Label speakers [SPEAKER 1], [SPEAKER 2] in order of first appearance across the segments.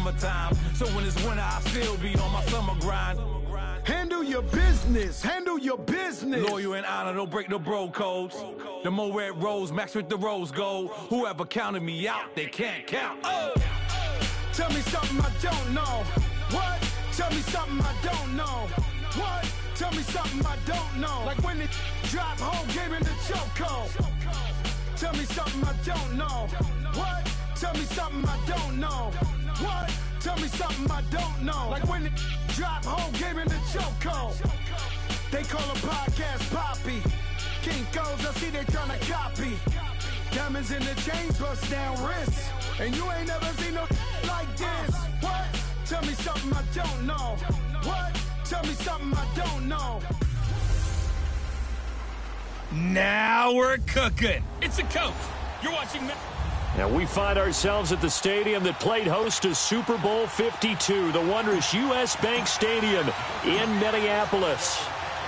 [SPEAKER 1] summertime. So when it's winter, I still be on my summer grind.
[SPEAKER 2] Handle your business. Handle your business.
[SPEAKER 1] Loyal and honor, don't break the bro codes. The more red rose, max with the rose gold. Whoever counted me out, they can't count. Oh!
[SPEAKER 2] Tell me something I don't know. What? Tell me something I don't know. What? Tell me something I don't know. Like when it drop home, game in the chokehold. Tell me something I don't know. What? Tell me something I don't know. What? Tell me something I don't know. Like when it drop home, game in the chokehold. They call a podcast Poppy. King goes, I see they tryna copy. Diamonds in the chains, bust down wrists. And you ain't never seen no like this. What? Tell me something I don't know. What? Tell me something I don't know.
[SPEAKER 3] Now we're cooking. It's a coach. You're watching.
[SPEAKER 4] Now we find ourselves at the stadium that played host to Super Bowl 52, the wondrous U.S. Bank Stadium in Minneapolis.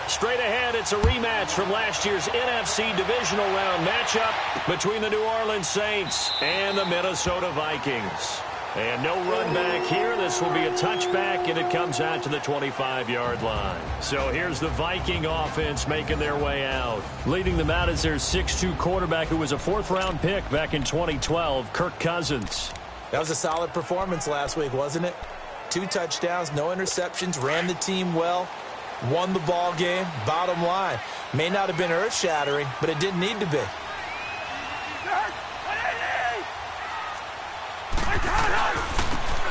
[SPEAKER 4] Straight ahead, it's a rematch from last year's NFC Divisional Round matchup between the New Orleans Saints and the Minnesota Vikings. And no run back here. This will be a touchback, and it comes out to the 25-yard line. So here's the Viking offense making their way out. Leading them out is their 6'2 quarterback who was a fourth-round pick back in 2012, Kirk Cousins.
[SPEAKER 5] That was a solid performance last week, wasn't it? 2 touchdowns, no interceptions, ran the team well, won the ball game. Bottom line, may not have been earth-shattering, but it didn't need to be.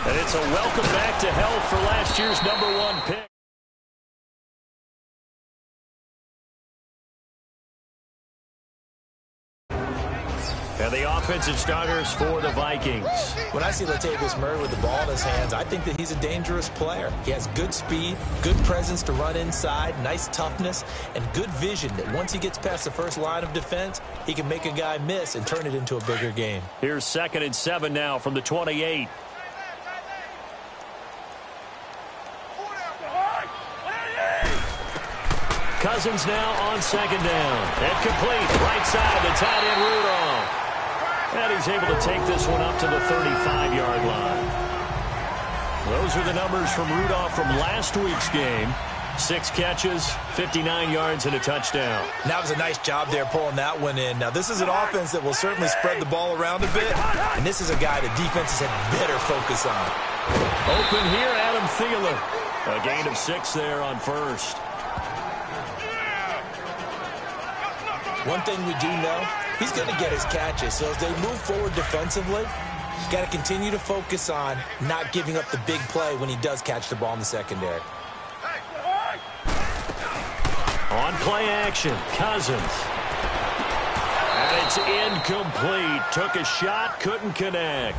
[SPEAKER 4] And it's a welcome back to health for last year's #1 pick. And the offensive starters for the Vikings.
[SPEAKER 5] When I see Latavius Murray with the ball in his hands, I think that he's a dangerous player. He has good speed, good presence to run inside, nice toughness, and good vision that once he gets past the first line of defense, he can make a guy miss and turn it into a bigger game.
[SPEAKER 4] Here's 2nd and 7 now from the 28. Cousins now on 2nd down. And complete. Right side, the tight end Rudolph. And he's able to take this one up to the 35-yard line. Those are the numbers from Rudolph from last week's game. 6 catches, 59 yards, and a touchdown.
[SPEAKER 5] That was a nice job there pulling that one in. Now, this is an offense that will certainly spread the ball around a bit. And this is a guy that defenses had better focus on.
[SPEAKER 4] Open here, Adam Thielen. A gain of 6 there on first.
[SPEAKER 5] One thing we do know, he's going to get his catches. So as they move forward defensively, you got to continue to focus on not giving up the big play when he does catch the ball in the secondary.
[SPEAKER 4] On play action, Cousins. And it's incomplete. Took a shot, couldn't connect.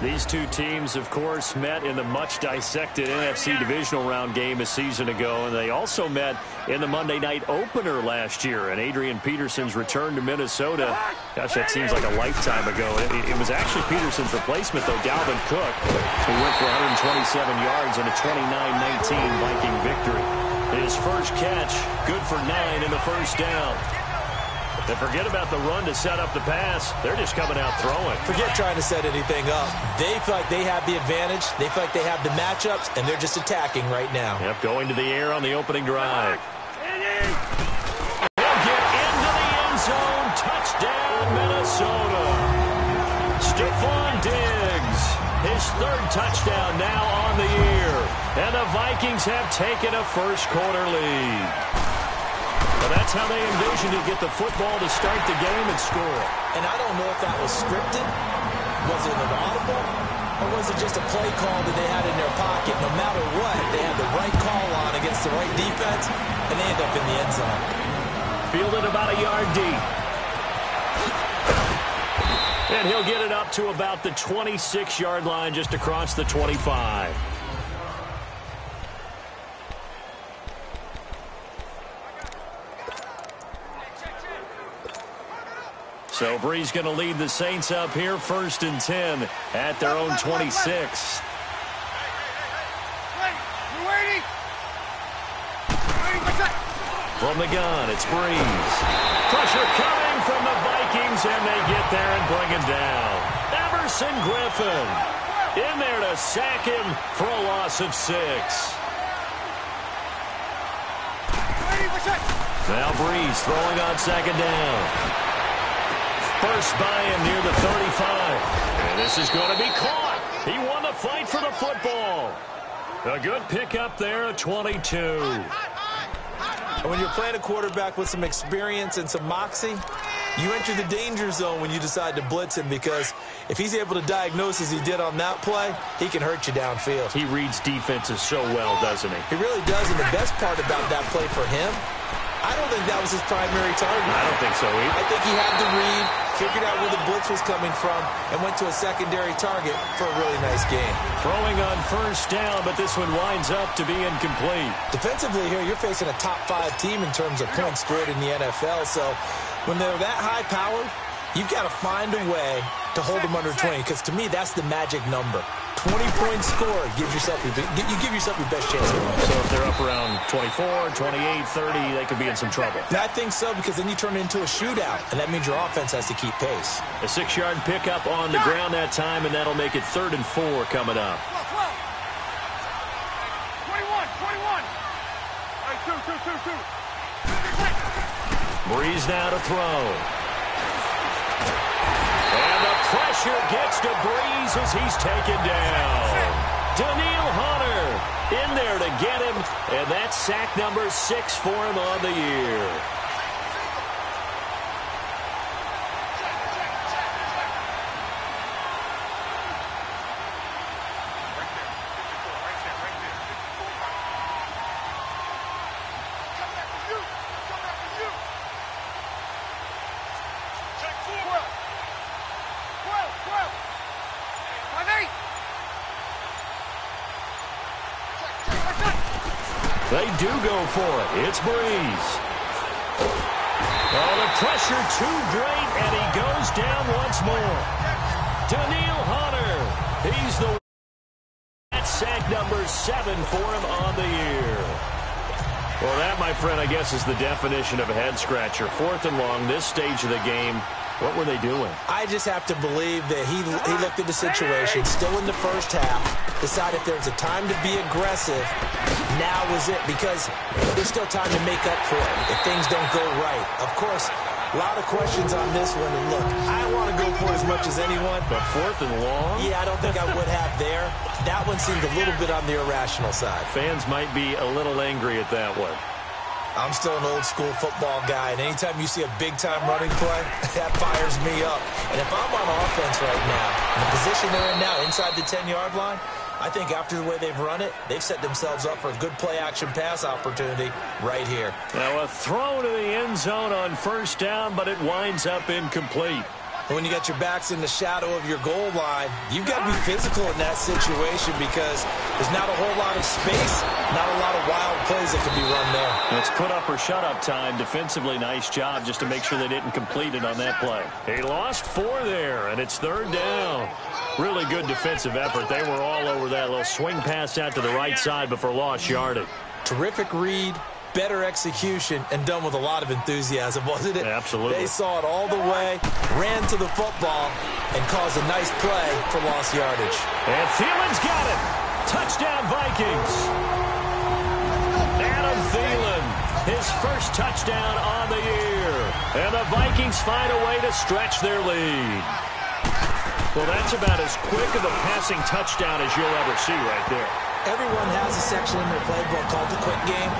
[SPEAKER 4] These two teams, of course, met in the much-dissected NFC Divisional Round game a season ago, and they also met in the Monday night opener last year. And Adrian Peterson's return to Minnesota, gosh, that seems like a lifetime ago. It was actually Peterson's replacement, though, Dalvin Cook, who went for 127 yards in a 29-19 Viking victory. His first catch, good for 9 in the first down. And forget about the run to set up the pass. They're just coming out throwing.
[SPEAKER 5] Forget trying to set anything up. They feel like they have the advantage. They feel like they have the matchups, and they're just attacking right now.
[SPEAKER 4] Yep, going to the air on the opening drive. He'll get into the end zone. Touchdown, Minnesota. Stephon Diggs, his 3rd touchdown now on the year. And the Vikings have taken a first-quarter lead. But that's how they envisioned to get the football to start the game and score.
[SPEAKER 5] And I don't know if that was scripted. Was it an audible? Or was it just a play call that they had in their pocket? No matter what, they had the right call on against the right defense, and they end up in the end zone.
[SPEAKER 4] Fielded about a yard deep. And he'll get it up to about the 26-yard line just across the 25. So Bree's going to lead the Saints up here, 1st and 10 at their own 26. From the gun, it's Breeze. Pressure coming from the Vikings, and they get there and bring it down. Everson Griffin. In there to sack him for a loss of 6. Now Breeze throwing on 2nd down. First by him near the 35. And this is going to be caught. He won the fight for the football. A good pickup there at 22.
[SPEAKER 5] And when you're playing a quarterback with some experience and some moxie, you enter the danger zone when you decide to blitz him, because if he's able to diagnose as he did on that play, he can hurt you downfield.
[SPEAKER 4] He reads defenses so well, doesn't he?
[SPEAKER 5] He really does, and the best part about that play for him, I don't think that was his primary target.
[SPEAKER 4] I don't think so either.
[SPEAKER 5] I think he had the read, figured out where the blitz was coming from, and went to a secondary target for a really nice game.
[SPEAKER 4] Throwing on 1st down, but this one winds up to be incomplete.
[SPEAKER 5] Defensively here, you're facing a top 5 team in terms of points scored in the NFL, so when they're that high-powered, you've got to find a way to hold them under 20, because to me, that's the magic number. 20 points scored, you give yourself your best chance to win.
[SPEAKER 4] So if they're up around 24, 28, 30, they could be in some trouble.
[SPEAKER 5] I think so, because then you turn it into a shootout, and that means your offense has to keep pace.
[SPEAKER 4] A 6-yard pickup on the ground that time, and that'll make it 3rd and 4 coming up.
[SPEAKER 2] 21.
[SPEAKER 4] Breeze now to throw. And the pressure gets to Breeze as he's taken down. Daniil Hunter in there to get him, and that's sack number 6 for him on the year. They do go for it. It's Breeze. Oh, the pressure too great, and he goes down once more. Daniil Hunter. He's the that's sack number 7 for him on the year. Well, that, my friend, I guess is the definition of a head-scratcher. 4th and long, this stage of the game. What were they doing?
[SPEAKER 5] I just have to believe that he looked at the situation, still in the first half, decided if there's a time to be aggressive, now was it, because there's still time to make up for it if things don't go right. Of course, a lot of questions on this one, and look, I want to go for it as much as anyone.
[SPEAKER 4] But 4th and long?
[SPEAKER 5] Yeah, I don't think I would have there. That one seemed a little bit on the irrational side.
[SPEAKER 4] Fans might be a little angry at that one.
[SPEAKER 5] I'm still an old-school football guy, and anytime you see a big-time running play, that fires me up. And if I'm on offense right now, in the position they're in now, inside the 10-yard line, I think after the way they've run it, they've set themselves up for a good play-action pass opportunity right here.
[SPEAKER 4] Now a throw to the end zone on 1st down, but it winds up incomplete.
[SPEAKER 5] When you got your backs in the shadow of your goal line, you've got to be physical in that situation, because there's not a whole lot of space, not a lot of wild plays that can be run there.
[SPEAKER 4] It's put up or shut up time. Defensively, nice job just to make sure they didn't complete it on that play. He lost 4 there, and it's 3rd down. Really good defensive effort. They were all over that little swing pass out to the right side before lost yardage.
[SPEAKER 5] Terrific read, better execution, and done with a lot of enthusiasm, wasn't it?
[SPEAKER 4] Absolutely.
[SPEAKER 5] They saw it all the way, ran to the football, and caused a nice play for lost yardage.
[SPEAKER 4] And Thielen's got it. Touchdown, Vikings. Adam Thielen, his first touchdown on the year. And the Vikings find a way to stretch their lead. Well, that's about as quick of a passing touchdown as you'll ever see right there.
[SPEAKER 5] Everyone has a section in their playbook called the quick game.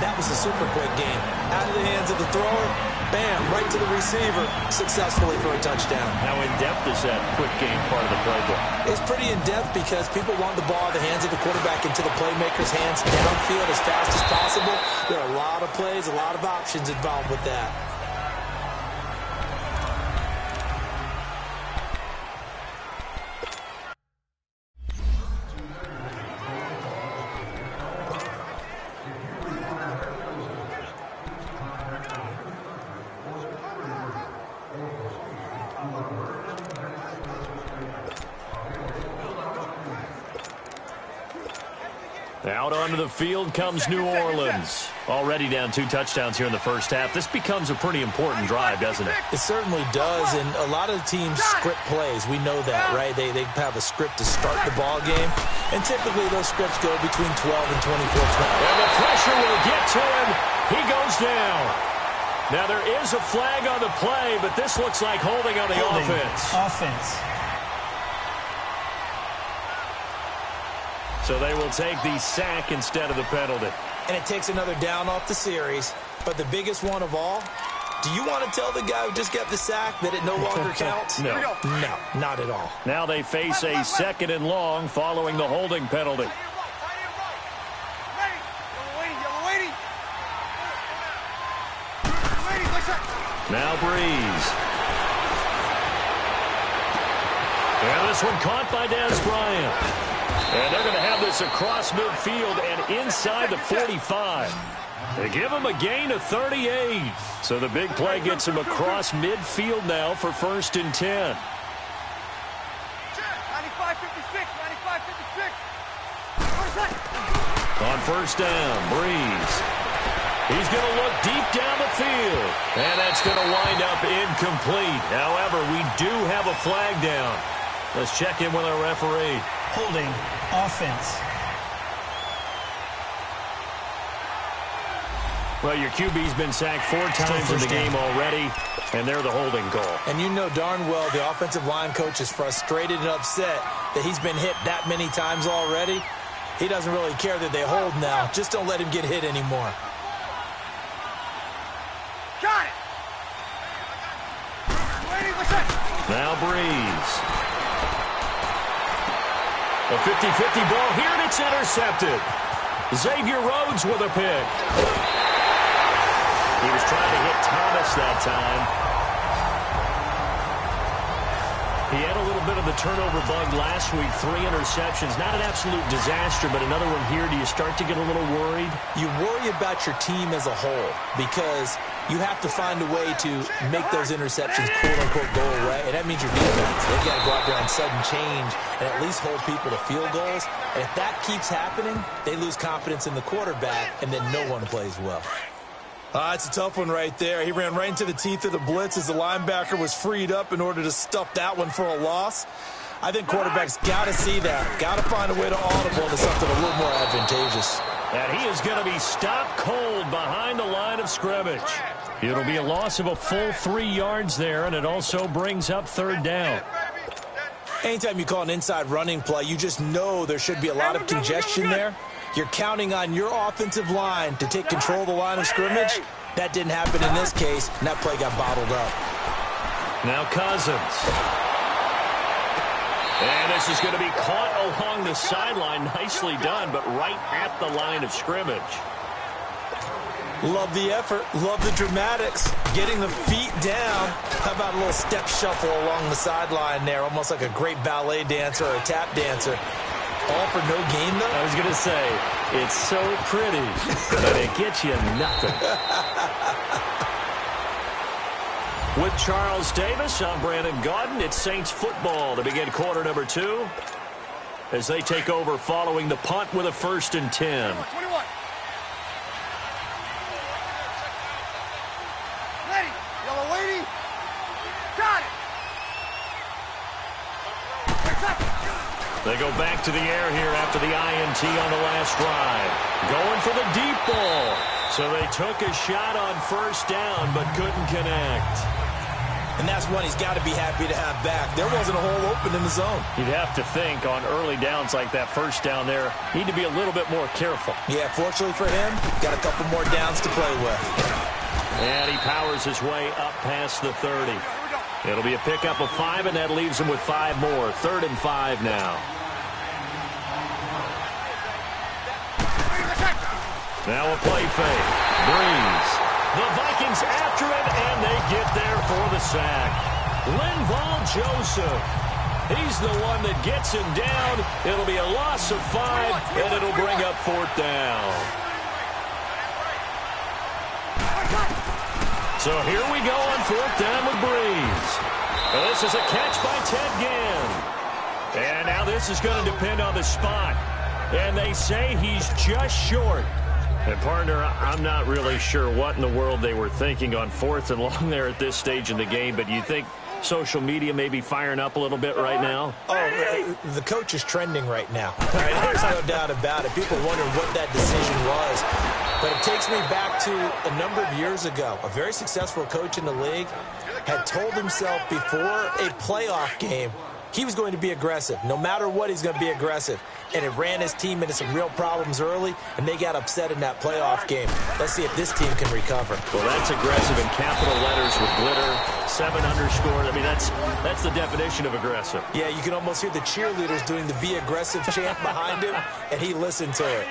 [SPEAKER 5] That was a super quick game. Out of the hands of the thrower, bam, right to the receiver, successfully for a touchdown.
[SPEAKER 4] How in-depth is that quick game part of the playbook?
[SPEAKER 5] It's pretty in-depth because people want the ball in the hands of the quarterback into the playmaker's hands downfield as fast as possible. There are a lot of plays, a lot of options involved with that.
[SPEAKER 4] Out onto the field comes New Orleans. Already down 2 touchdowns here in the first half. This becomes a pretty important drive, doesn't it?
[SPEAKER 5] It certainly does, and a lot of the teams script plays. We know that, right? They have a script to start the ball game, and typically those scripts go between 12 and 24 plays.
[SPEAKER 4] And the pressure will get to him. He goes down. Now there is a flag on the play, but this looks like holding on the offense. So they will take the sack instead of the penalty.
[SPEAKER 5] And it takes another down off the series. But the biggest one of all, do you want to tell the guy who just got the sack that it no longer counts?
[SPEAKER 4] No.
[SPEAKER 5] No, not at all.
[SPEAKER 4] Now they face a 2nd and long following the holding penalty. Now Breeze. And this one caught by Des Bryant. And they're going to have this across midfield and inside the 45. They give him a gain of 38. So the big play gets him across midfield now for 1st and 10.
[SPEAKER 2] 95-56, 95-56.
[SPEAKER 4] On 1st down, Breeze. He's going to look deep down the field. And that's going to wind up incomplete. However, we do have a flag down. Let's check in with our referee.
[SPEAKER 6] Holding offense.
[SPEAKER 4] Well, your QB's been sacked 4 times in the game already, and they're the holding call.
[SPEAKER 5] And you know darn well the offensive line coach is frustrated and upset that he's been hit that many times already. He doesn't really care that they hold now. Just don't let him get hit anymore.
[SPEAKER 2] Got it.
[SPEAKER 4] Now Breeze. A 50-50 ball here, and it's intercepted. Xavier Rhodes with a pick. He was trying to hit Thomas that time. He had a little bit of the turnover bug last week. 3 interceptions. Not an absolute disaster, but another one here. Do you start to get a little worried?
[SPEAKER 5] You worry about your team as a whole because you have to find a way to make those interceptions quote-unquote go away, and that means your defense. They've got to go out there on sudden change and at least hold people to field goals. And if that keeps happening, they lose confidence in the quarterback, and then no one plays well. It's a tough one right there. He ran right into the teeth of the blitz as the linebacker was freed up in order to stuff that one for a loss. I think quarterbacks got to see that. Got to find a way to audible into something a little more advantageous.
[SPEAKER 4] And he is going to be stopped cold behind the line of scrimmage. It'll be a loss of a full 3 yards there, and it also brings up 3rd down.
[SPEAKER 5] Anytime you call an inside running play, you just know there should be a lot of congestion there. You're counting on your offensive line to take control of the line of scrimmage. That didn't happen in this case, and that play got bottled up.
[SPEAKER 4] Now Cousins. And this is going to be caught along the sideline. Nicely done, but right at the line of scrimmage.
[SPEAKER 5] Love the effort. Love the dramatics. Getting the feet down. How about a little step shuffle along the sideline there? Almost like a great ballet dancer or a tap dancer. All for no gain, though?
[SPEAKER 4] I was going to say, it's so pretty, but it gets you nothing. With Charles Davis, I'm Brandon Gaudin. It's Saints football to begin quarter number 2 as they take over following the punt with a 1st and 10.
[SPEAKER 2] 21. Ready. Yellow lady. Got it.
[SPEAKER 4] They go back to the air here after the INT on the last drive. Going for the deep ball. So they took a shot on 1st down, but couldn't connect.
[SPEAKER 5] And that's one he's got to be happy to have back. There wasn't a hole open in the zone.
[SPEAKER 4] You'd have to think on early downs like that 1st down there, need to be a little bit more careful.
[SPEAKER 5] Yeah, fortunately for him, got a couple more downs to play with.
[SPEAKER 4] And he powers his way up past the 30. It'll be a pickup of 5, and that leaves him with 5 more. 3rd and 5 now. Now a play fake. Breeze. The Vikings after it, and they get there for the sack. Linval Joseph. He's the one that gets him down. It'll be a loss of 5, and it'll bring up 4th down. So here we go on 4th down with Breeze. Well, this is a catch by Ted Ginn. And now this is going to depend on the spot. And they say he's just short. And, partner, I'm not really sure what in the world they were thinking on 4th and long there at this stage in the game, but you think social media may be firing up a little bit right now?
[SPEAKER 5] Oh, the coach is trending right now. There's no doubt about it. People wondering what that decision was. But it takes me back to a number of years ago. A very successful coach in the league had told himself before a playoff game he was going to be aggressive. No matter what, he's going to be aggressive. And it ran his team into some real problems early, and they got upset in that playoff game. Let's see if this team can recover.
[SPEAKER 4] Well, that's aggressive in capital letters with glitter, 7 underscored. I mean, that's the definition of aggressive.
[SPEAKER 5] Yeah, you can almost hear the cheerleaders doing the be aggressive chant behind him, and he listened to it.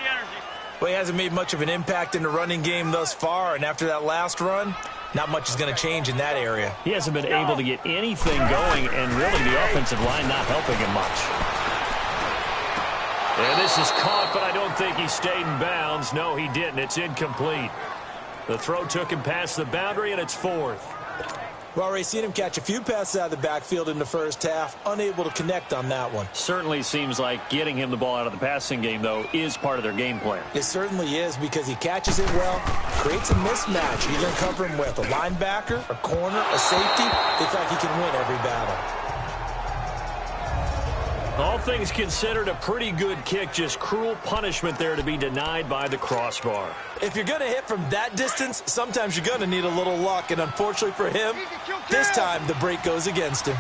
[SPEAKER 5] Well, he hasn't made much of an impact in the running game thus far, and after that last run, not much is going to change in that area.
[SPEAKER 4] He hasn't been able to get anything going, and really the offensive line not helping him much. And this is caught, but I don't think he stayed in bounds. No, he didn't. It's incomplete. The throw took him past the boundary, and it's 4th.
[SPEAKER 5] We've already seen him catch a few passes out of the backfield in the first half, unable to connect on that one.
[SPEAKER 4] Certainly seems like getting him the ball out of the passing game, though, is part of their game plan.
[SPEAKER 5] It certainly is, because he catches it well, creates a mismatch. You're going to cover him with a linebacker, a corner, a safety. It's like he can win every battle.
[SPEAKER 4] All things considered, a pretty good kick. Just cruel punishment there to be denied by the crossbar.
[SPEAKER 5] If you're going to hit from that distance, sometimes you're going to need a little luck. And unfortunately for him, this time the break goes against him.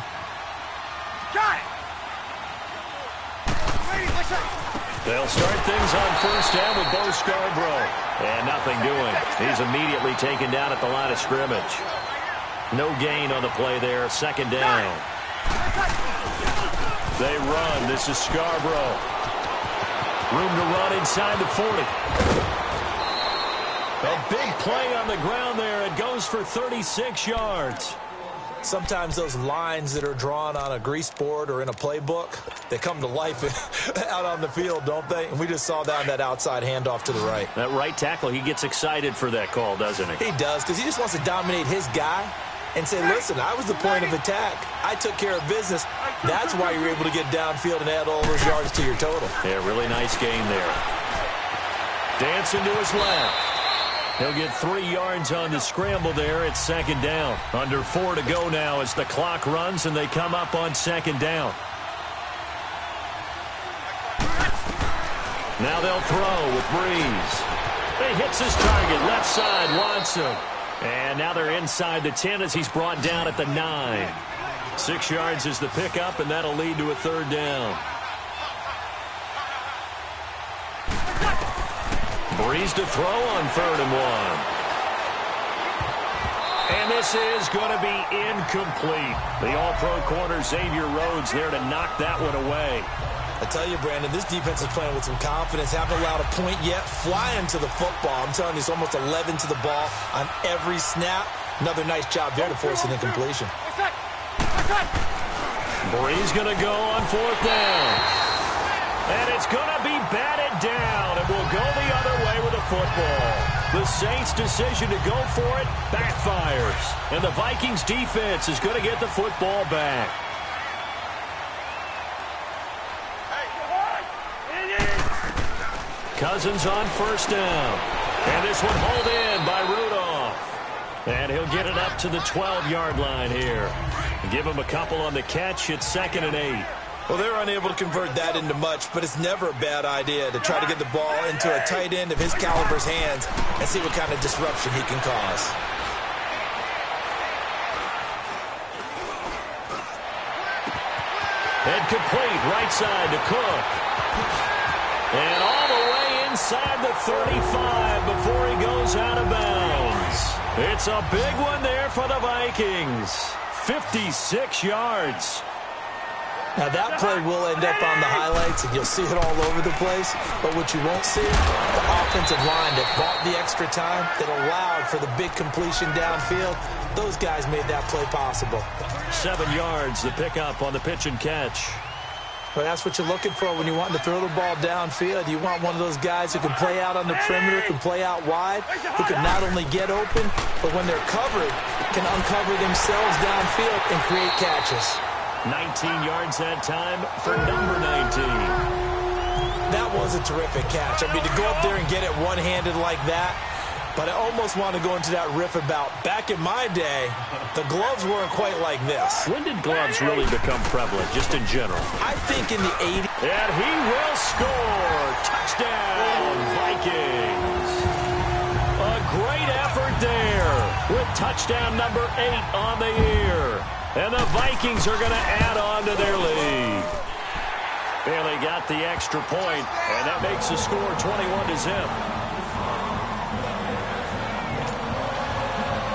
[SPEAKER 4] They'll start things on 1st down with Bo Scarborough. And nothing doing. He's immediately taken down at the line of scrimmage. No gain on the play there. 2nd down. They run. This is Scarborough. Room to run inside the 40. A big play on the ground there. It goes for 36 yards.
[SPEAKER 5] Sometimes those lines that are drawn on a grease board or in a playbook, they come to life out on the field, don't they? And we just saw that on that outside handoff to the right.
[SPEAKER 4] That right tackle, he gets excited for that call, doesn't he?
[SPEAKER 5] He does, because he just wants to dominate his guy and say, listen, I was the point of attack. I took care of business. That's why you're able to get downfield and add all those yards to your total.
[SPEAKER 4] Yeah, really nice game there. Dancing to his left. He'll get 3 yards on the scramble there at 2nd down. Under 4 to go now as the clock runs and they come up on 2nd down. Now they'll throw with Breeze. He hits his target, left side, Watson. And now they're inside the 10 as he's brought down at the 9. 6 yards is the pickup, and that'll lead to a 3rd down. Breeze to throw on 3rd and 1. And this is going to be incomplete. The all-pro corner, Xavier Rhodes, there to knock that one away.
[SPEAKER 5] I tell you, Brandon, this defense is playing with some confidence. Haven't allowed a point yet. Flying to the football. I'm telling you, it's almost 11 to the ball on every snap. Another nice job there to force an incompletion.
[SPEAKER 4] Breeze going to go on 4th down. And it's going to be batted down. And we'll go the other way with the football. The Saints' decision to go for it backfires. And the Vikings' defense is going to get the football back. Cousins on 1st down. And this one hauled in by Rudolph. And he'll get it up to the 12-yard line here. Give him a couple on the catch. It's 2nd and 8.
[SPEAKER 5] Well, they're unable to convert that into much, but it's never a bad idea to try to get the ball into a tight end of his caliber's hands and see what kind of disruption he can cause.
[SPEAKER 4] And complete, right side to Cook. And all the way inside the 35 before he goes out of bounds. It's a big one there for the Vikings. 56 yards.
[SPEAKER 5] Now, that play will end up on the highlights, and you'll see it all over the place. But what you won't see, the offensive line that bought the extra time, that allowed for the big completion downfield, those guys made that play possible.
[SPEAKER 4] 7 yards, the pickup on the pitch and catch.
[SPEAKER 5] Well, that's what you're looking for when you want to throw the ball downfield. You want one of those guys who can play out on the perimeter, can play out wide, who can not only get open, but when they're covered, can uncover themselves downfield and create catches.
[SPEAKER 4] 19 yards that time for number 19.
[SPEAKER 5] That was a terrific catch. I mean, to go up there and get it one-handed like that, but I almost want to go into that riff about back in my day, the gloves weren't quite like this.
[SPEAKER 4] When did gloves really become prevalent, just in general?
[SPEAKER 5] I think in the 80s.
[SPEAKER 4] And he will score. Touchdown, Vikings. A great effort there with touchdown number 8 on the year. And the Vikings are going to add on to their lead. And they got the extra point, and that makes the score 21-0.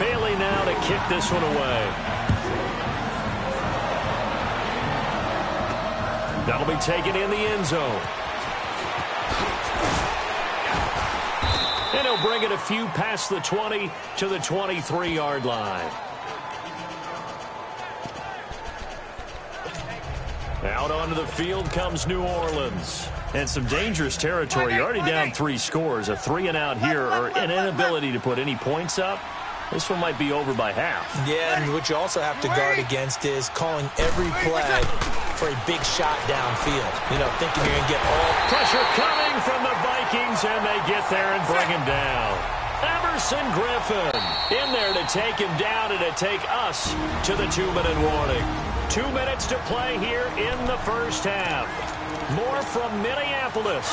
[SPEAKER 4] Bailey now to kick this one away. That'll be taken in the end zone. And he'll bring it a few past the 20 to the 23-yard line. Out onto the field comes New Orleans. And some dangerous territory. You're already down 3 scores. A 3-and-out here, or an inability to put any points up. This one might be over by half.
[SPEAKER 5] Yeah, and what you also have to guard against is calling every play for a big shot downfield. You know, thinking you're going to get all...
[SPEAKER 4] Pressure coming from the Vikings, and they get there and bring him down. Emerson Griffin in there to take him down and to take us to the 2-minute warning. 2 minutes to play here in the first half. More from Minneapolis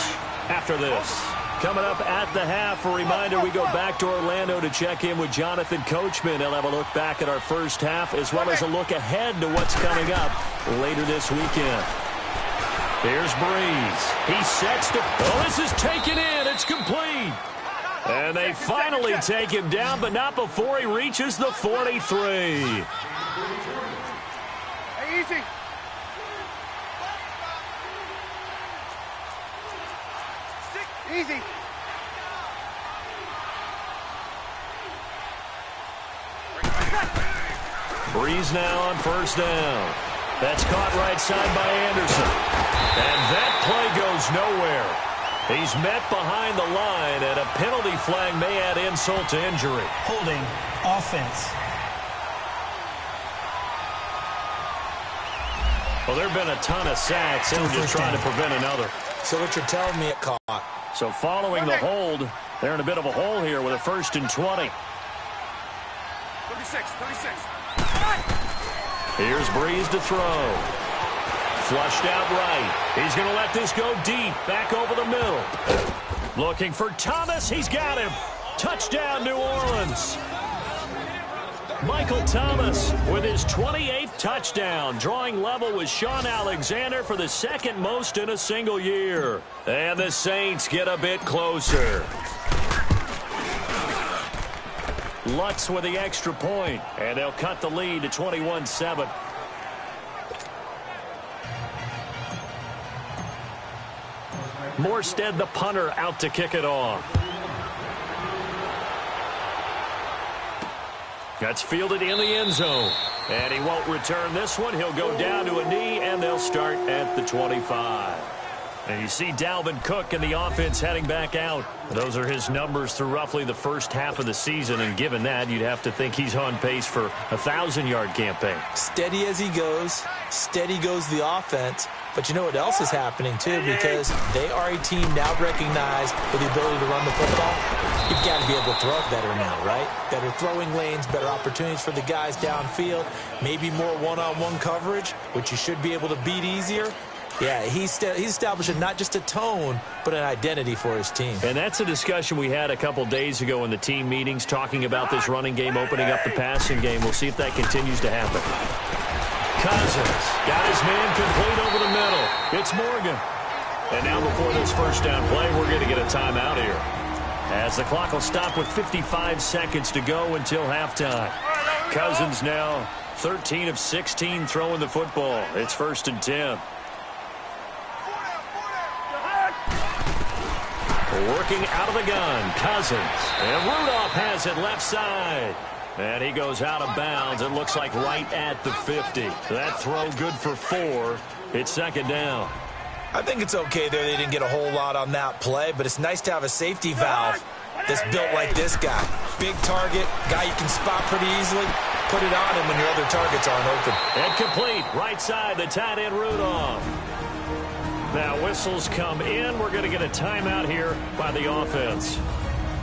[SPEAKER 4] after this. Coming up at the half, a reminder, we go back to Orlando to check in with Jonathan Coachman. He'll have a look back at our first half as well as a look ahead to what's coming up later this weekend. Here's Breeze. He sets to... Oh, this is taken in. It's complete. And they finally take him down, but not before he reaches the 43.
[SPEAKER 2] Hey, easy. Easy.
[SPEAKER 4] Breeze now on first down. That's caught right side by Anderson. And that play goes nowhere. He's met behind the line, and a penalty flag may add insult to injury.
[SPEAKER 6] Holding offense.
[SPEAKER 4] Well, there have been a ton of sacks, and we're just trying to prevent another.
[SPEAKER 5] So what you're telling me it caught.
[SPEAKER 4] So following the hold, they're in a bit of a hole here with a 1st and 20.
[SPEAKER 2] 36.
[SPEAKER 4] Here's Breeze to throw. Flushed out right. He's going to let this go deep. Back over the middle. Looking for Thomas. He's got him. Touchdown, New Orleans. Michael Thomas with his 28th touchdown, drawing level with Sean Alexander for the 2nd most in a single year. And the Saints get a bit closer. Lutz with the extra point, and they'll cut the lead to 21-7. Morstead, the punter, out to kick it off. That's fielded in the end zone. And he won't return this one. He'll go down to a knee, and they'll start at the 25. And you see Dalvin Cook and the offense heading back out. Those are his numbers through roughly the first half of the season, and given that, you'd have to think he's on pace for a 1,000-yard campaign.
[SPEAKER 5] Steady as he goes. Steady goes the offense. But you know what else is happening, too, because they are a team now recognized with the ability to run the football. You've got to be able to throw it better now, right? Better throwing lanes, better opportunities for the guys downfield, maybe more one-on-one coverage, which you should be able to beat easier. Yeah, he's establishing not just a tone, but an identity for his team.
[SPEAKER 4] And that's a discussion we had a couple days ago in the team meetings, talking about this running game opening up the passing game. We'll see if that continues to happen. Cousins got his man complete over the middle. It's Morgan. And now before this first down play, we're going to get a timeout here, as the clock will stop with 55 seconds to go until halftime. Cousins now 13 of 16 throwing the football. It's 1st and 10. Working out of the gun, Cousins. And Rudolph has it left side. And he goes out of bounds. It looks like right at the 50. That throw good for 4. It's 2nd down.
[SPEAKER 5] I think it's okay there. They didn't get a whole lot on that play, but it's nice to have a safety valve that's built like this guy. Big target, guy you can spot pretty easily. Put it on him when your other targets aren't open.
[SPEAKER 4] And complete, right side, the tight end Rudolph. Now whistles come in. We're going to get a timeout here by the offense.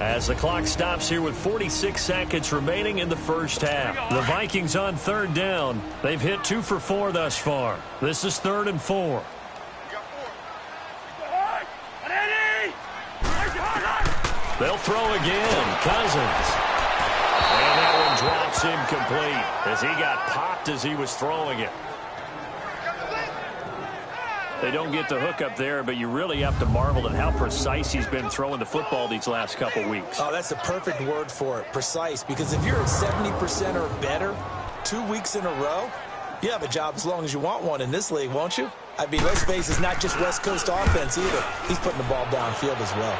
[SPEAKER 4] As the clock stops here with 46 seconds remaining in the first half. The Vikings on third down. They've hit 2 for 4 thus far. This is 3rd and 4. They'll throw again. Cousins. And that one drops incomplete as he got popped as he was throwing it. They don't get the hook up there, but you really have to marvel at how precise he's been throwing the football these last couple weeks.
[SPEAKER 5] Oh, that's the perfect word for it, precise, because if you're at 70% or better 2 weeks in a row, you have a job as long as you want one in this league, won't you? I mean, let's face it, it's not just West Coast offense either. He's putting the ball downfield as well.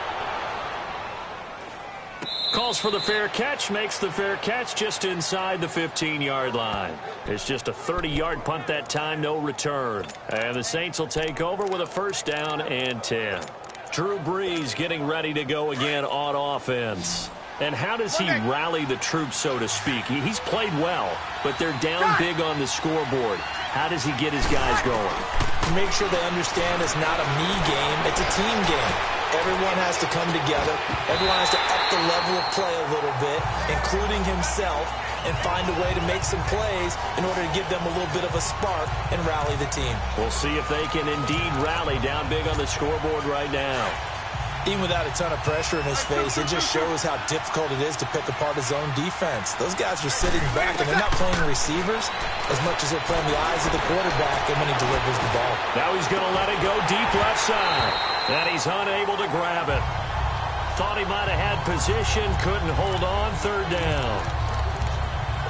[SPEAKER 4] Calls for the fair catch, makes the fair catch just inside the 15-yard line. It's just a 30-yard punt that time, no return. And the Saints will take over with a 1st down and 10. Drew Brees getting ready to go again on offense. And how does he rally the troops, so to speak? He's played well, but they're down big on the scoreboard. How does he get his guys going?
[SPEAKER 5] Make sure they understand it's not a me game, it's a team game. Everyone has to come together. Everyone has to up the level of play a little bit, including himself, and find a way to make some plays in order to give them a little bit of a spark and rally the team.
[SPEAKER 4] We'll see if they can indeed rally down big on the scoreboard right now.
[SPEAKER 5] Even without a ton of pressure in his face, it just shows how difficult it is to pick apart his own defense. Those guys are sitting back, and they're not playing receivers as much as they're playing the eyes of the quarterback and when he delivers the ball.
[SPEAKER 4] Now he's going to let it go deep left side, and he's unable to grab it. Thought he might have had position, couldn't hold on, 3rd down.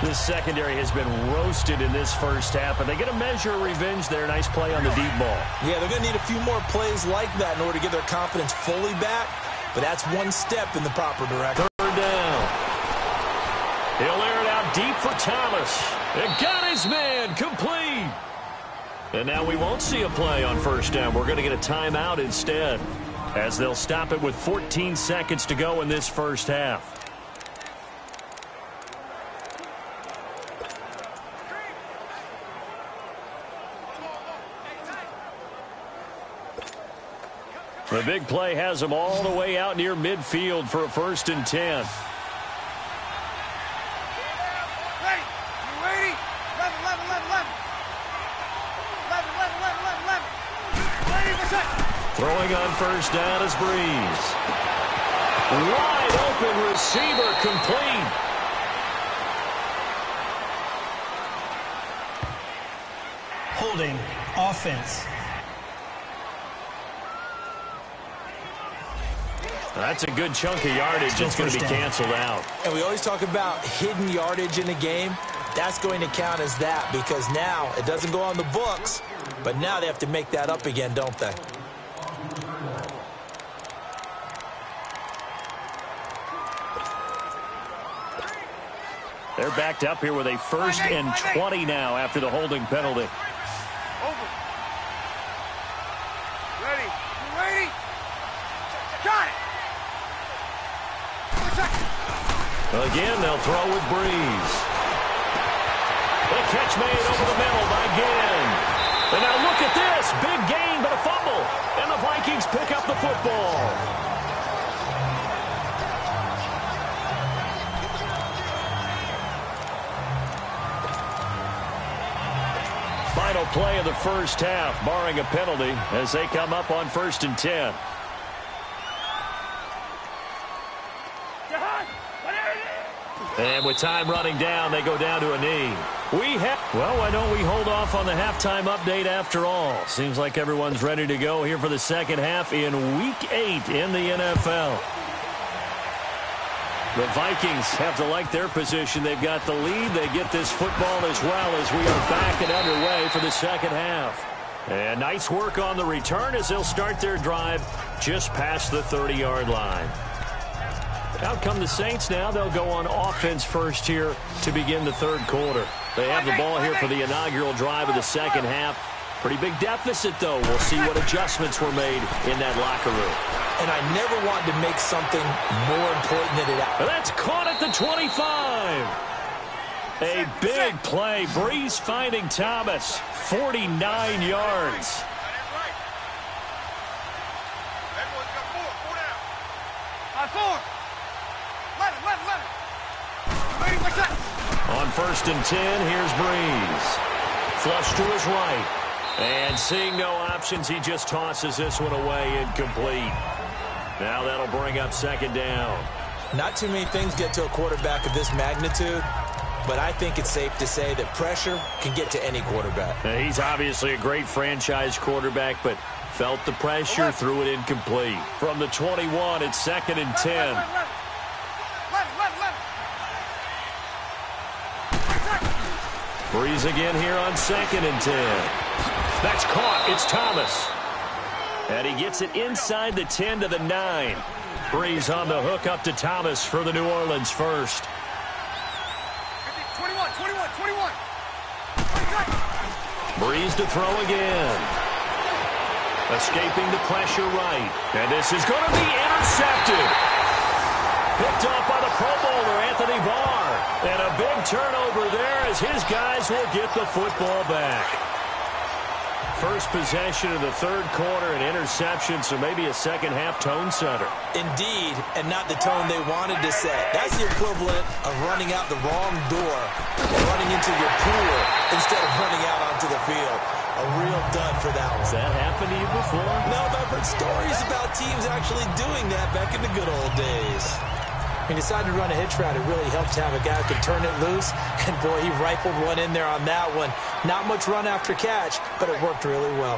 [SPEAKER 4] This secondary has been roasted in this first half, but they get a measure of revenge there. Nice play on the deep ball.
[SPEAKER 5] Yeah, they're going to need a few more plays like that in order to get their confidence fully back, but that's one step in the proper direction.
[SPEAKER 4] 3rd down. He'll air it out deep for Thomas. It got his man complete. And now we won't see a play on 1st down. We're going to get a timeout instead, as they'll stop it with 14 seconds to go in this first half. The big play has them all the way out near midfield for a 1st and 10. Throwing on 1st down is Brees. Wide open receiver complete.
[SPEAKER 6] Holding offense.
[SPEAKER 4] That's a good chunk of yardage. It's going to be canceled out.
[SPEAKER 5] And we always talk about hidden yardage in a game. That's going to count as that, because now it doesn't go on the books, but now they have to make that up again, don't they?
[SPEAKER 4] They're backed up here with a 1st and 20 now after the holding penalty.
[SPEAKER 2] Over. Ready. You ready? Got it.
[SPEAKER 4] Again, they'll throw with Brees. The catch made over the middle by Ginn. And now look at this. Big gain, but a fumble. And the Vikings pick up the football. Final play of the first half, barring a penalty, as they come up on 1st and 10. And with time running down, they go down to a knee. Well, why don't we hold off on the halftime update after all? Seems like everyone's ready to go here for the second half in Week 8 in the NFL. The Vikings have to like their position. They've got the lead. They get this football as well as we are back and underway for the second half. And nice work on the return as they'll start their drive just past the 30-yard line. Out come the Saints now. They'll go on offense first here to begin the 3rd quarter. They have the ball here for the inaugural drive of the second half. Pretty big deficit, though. We'll see what adjustments were made in that locker room.
[SPEAKER 5] And I never wanted to make something more important than it.
[SPEAKER 4] That's caught at the 25. A big play. Brees finding Thomas. 49 yards. On 1st and 10, here's Breeze. Flush to his right. And seeing no options, he just tosses this one away, incomplete. Now that'll bring up 2nd down.
[SPEAKER 5] Not too many things get to a quarterback of this magnitude, but I think it's safe to say that pressure can get to any quarterback.
[SPEAKER 4] Now, he's obviously a great franchise quarterback, but felt the pressure, threw it incomplete. From the 21, it's 2nd and 10. Breeze again here on 2nd and 10. That's caught. It's Thomas. And he gets it inside the 10 to the 9. Breeze on the hook up to Thomas for the New Orleans first.
[SPEAKER 2] 21.
[SPEAKER 4] Breeze to throw again. Escaping the pressure right. And this is going to be intercepted. Picked off by the Pro Bowler, Anthony Barr. And a big turnover there as his guys will get the football back. First possession of the 3rd quarter, an interception, so maybe a second-half tone setter.
[SPEAKER 5] Indeed, and not the tone they wanted to set. That's the equivalent of running out the wrong door and running into your pool instead of running out onto the field. A real dud for that one.
[SPEAKER 4] Has that happened to you before?
[SPEAKER 5] No, but I've heard stories about teams actually doing that back in the good old days. He decided to run a hitch route. It really helped to have a guy who could turn it loose. And, boy, he rifled one in there on that one. Not much run after catch, but it worked really well.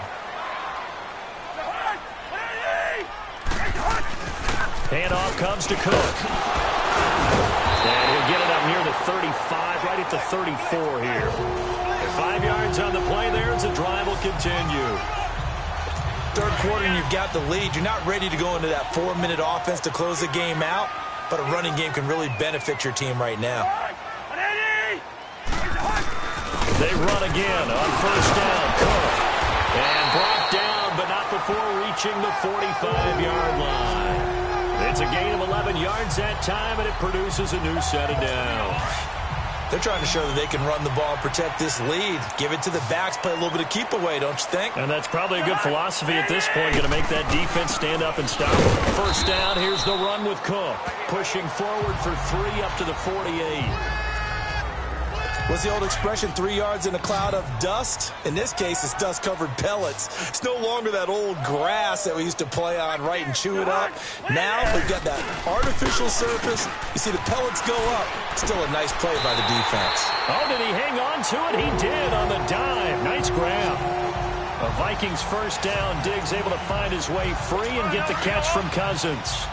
[SPEAKER 4] Handoff comes to Cook. And he'll get it up near the 35, right at the 34 here. 5 yards on the play there as the drive will continue.
[SPEAKER 5] 3rd quarter and you've got the lead. You're not ready to go into that 4-minute offense to close the game out, but a running game can really benefit your team right now.
[SPEAKER 4] They run again on 1st down. Cook. And brought down, but not before reaching the 45-yard line. It's a gain of 11 yards that time, and it produces a new set of downs.
[SPEAKER 5] They're trying to show that they can run the ball and protect this lead. Give it to the backs, play a little bit of keep away, don't you think?
[SPEAKER 4] And that's probably a good philosophy at this point. Going to make that defense stand up and stop. 1st down, here's the run with Cook. Pushing forward for 3 up to the 48.
[SPEAKER 5] What's the old expression, 3 yards in a cloud of dust? In this case, it's dust-covered pellets. It's no longer that old grass that we used to play on, right, and chew it up. Now we've got that artificial surface. You see the pellets go up. Still a nice play by the defense.
[SPEAKER 4] Oh, did he hang on to it? He did on the dive. Nice grab. A Vikings 1st down. Diggs able to find his way free and get the catch from Cousins.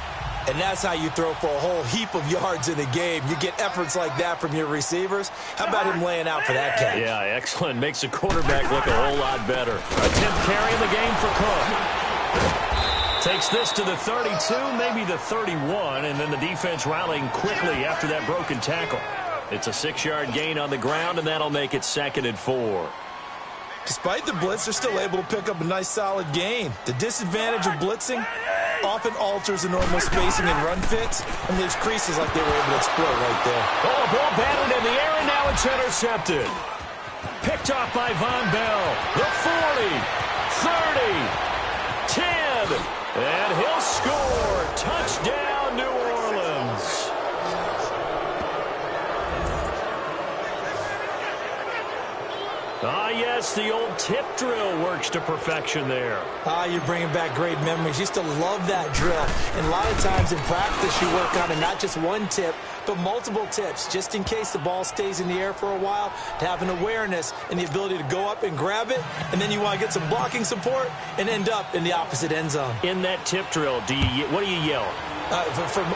[SPEAKER 5] And that's how you throw for a whole heap of yards in a game. You get efforts like that from your receivers. How about him laying out for that catch?
[SPEAKER 4] Yeah, excellent. Makes the quarterback look a whole lot better. A 10th carry in the game for Cook. Takes this to the 32, maybe the 31, and then the defense rallying quickly after that broken tackle. It's a 6-yard gain on the ground, and that'll make it 2nd and 4.
[SPEAKER 5] Despite the blitz, they're still able to pick up a nice solid gain. The disadvantage of blitzing often alters the normal spacing and run fits and leaves creases like they were able to exploit right there.
[SPEAKER 4] Oh, ball batted in the air, and now it's intercepted. Picked off by Von Bell. The 40, 30, 10, and he'll score. Touchdown, New Orleans. Ah, yes, the old tip drill works to perfection there.
[SPEAKER 5] Ah, you're bringing back great memories. Used to love that drill. And a lot of times in practice, you work on it, not just one tip, but multiple tips, just in case the ball stays in the air for a while, to have an awareness and the ability to go up and grab it, and then you want to get some blocking support and end up in the opposite end zone.
[SPEAKER 4] In that tip drill, what do you yell?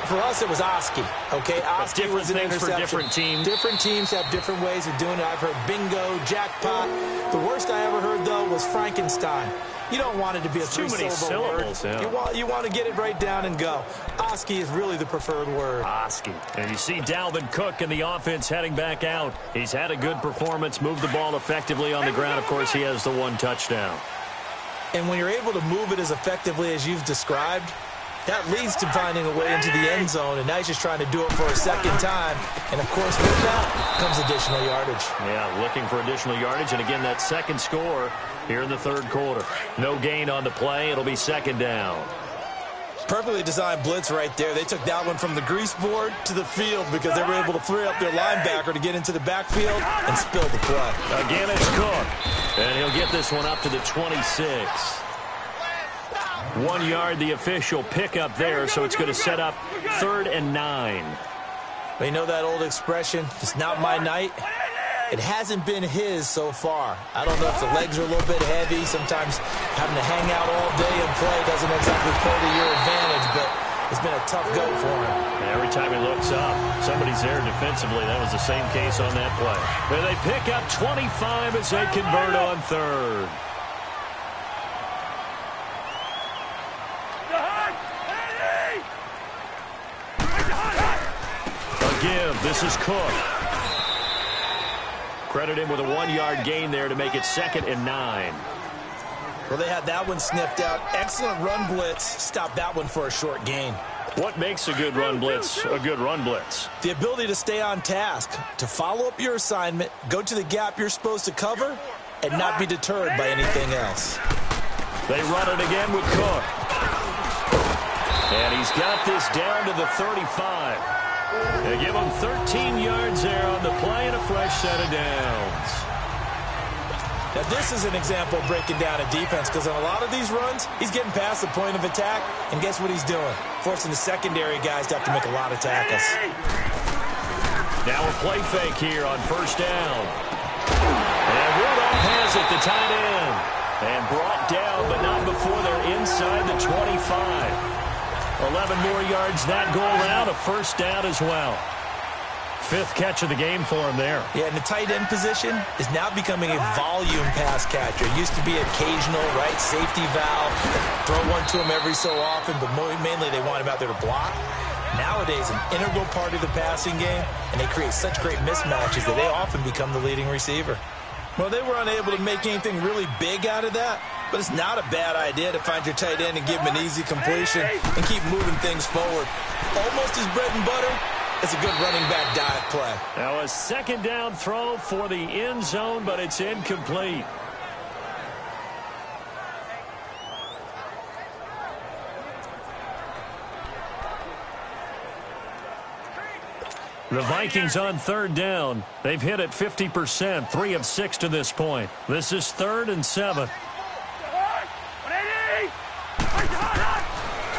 [SPEAKER 5] For us, it was Oski. Okay, Oski was an interception.
[SPEAKER 4] For different teams.
[SPEAKER 5] Different teams have different ways of doing it. I've heard bingo, jackpot. The worst I ever heard, though, was Frankenstein. You don't want it to be a three-syllable word.
[SPEAKER 4] Yeah.
[SPEAKER 5] You want to get it right down and go. Oski is really the preferred word.
[SPEAKER 4] Oski. And you see Dalvin Cook in the offense heading back out. He's had a good performance, moved the ball effectively on the ground. Of course, he has the 1 touchdown.
[SPEAKER 5] And when you're able to move it as effectively as you've described, that leads to finding a way into the end zone, and now he's just trying to do it for a second time. And, of course, with that comes additional yardage.
[SPEAKER 4] Yeah, looking for additional yardage. And, again, that second score here in the 3rd quarter. No gain on the play. It'll be 2nd down.
[SPEAKER 5] Perfectly designed blitz right there. They took that one from the grease board to the field because they were able to free up their linebacker to get into the backfield and spill the play.
[SPEAKER 4] Again, it's Cook. And he'll get this one up to the 26. 1 yard, the official pickup there, so it's going to set up 3rd and 9.
[SPEAKER 5] But you know that old expression, it's not my night? It hasn't been his so far. I don't know if the legs are a little bit heavy. Sometimes having to hang out all day and play doesn't exactly play to your advantage, but it's been a tough go for him.
[SPEAKER 4] And every time he looks up, somebody's there defensively. That was the same case on that play. And they pick up 25 as they convert on 3rd. Again, this is Cook. Credit him with a 1 yard gain there to make it 2nd and 9.
[SPEAKER 5] Well, they had that one sniffed out. Excellent run blitz. Stop that one for a short gain.
[SPEAKER 4] What makes a good run blitz a good run blitz?
[SPEAKER 5] The ability to stay on task, to follow up your assignment, go to the gap you're supposed to cover, and not be deterred by anything else.
[SPEAKER 4] They run it again with Cook. And he's got this down to the 35. They give him 13 yards there on the play and a fresh set of downs.
[SPEAKER 5] Now, this is an example of breaking down a defense because on a lot of these runs, he's getting past the point of attack, and guess what he's doing? Forcing the secondary guys to have to make a lot of tackles.
[SPEAKER 4] Now a play fake here on 1st down. And Rudolph has it, the tight end. And brought down, but not before they're inside the 25. 11 more yards that go around, a 1st down as well. 5th catch of the game for him there.
[SPEAKER 5] Yeah, and the tight end position is now becoming a volume pass catcher. It used to be occasional, right, safety valve, throw one to him every so often, but mainly they want him out there to block. Nowadays, an integral part of the passing game, and they create such great mismatches that they often become the leading receiver. Well, they were unable to make anything really big out of that, but it's not a bad idea to find your tight end and give him an easy completion and keep moving things forward. Almost his bread and butter. It's a good running back dive play.
[SPEAKER 4] Now a 2nd down throw for the end zone, but it's incomplete. The Vikings on 3rd down. They've hit it 50%, 3 of 6 to this point. This is 3rd and 7.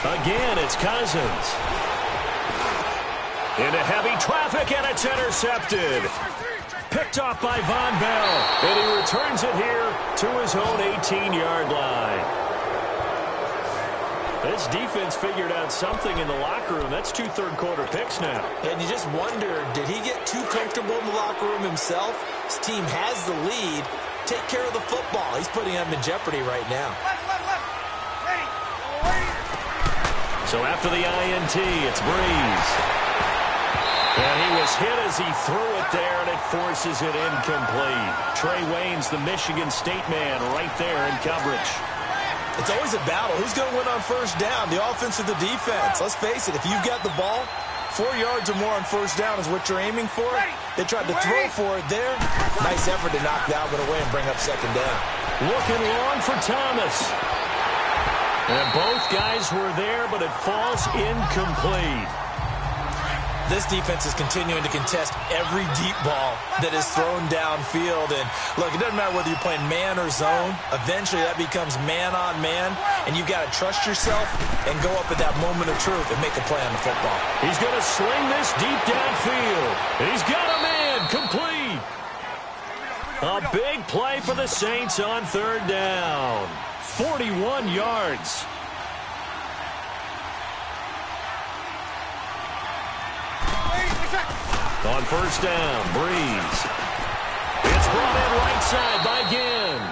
[SPEAKER 4] Again, it's Cousins. Into heavy traffic, and it's intercepted. Picked off by Von Bell, and he returns it here to his own 18-yard line. This defense figured out something in the locker room. That's 2 third-quarter picks now.
[SPEAKER 5] And you just wonder, did he get too comfortable in the locker room himself? His team has the lead. Take care of the football. He's putting them in jeopardy right now.
[SPEAKER 4] So after the INT, it's Breeze. And he was hit as he threw it there, and it forces it incomplete. Trey Waynes, the Michigan State man, right there in coverage.
[SPEAKER 5] It's always a battle. Who's going to win on 1st down, the offense or the defense? Let's face it, if you've got the ball, 4 yards or more on 1st down is what you're aiming for. They tried to throw for it there. Nice effort to knock that one away and bring up 2nd down.
[SPEAKER 4] Looking long for Thomas. And both guys were there, but it falls incomplete.
[SPEAKER 5] This defense is continuing to contest every deep ball that is thrown downfield. And, look, it doesn't matter whether you're playing man or zone. Eventually, that becomes man-on-man, and you've got to trust yourself and go up at that moment of truth and make a play on the football.
[SPEAKER 4] He's going to sling this deep downfield. He's got a man complete. A big play for the Saints on 3rd down. 41 yards. On 1st down, Breeze. It's brought in right side by Ginn.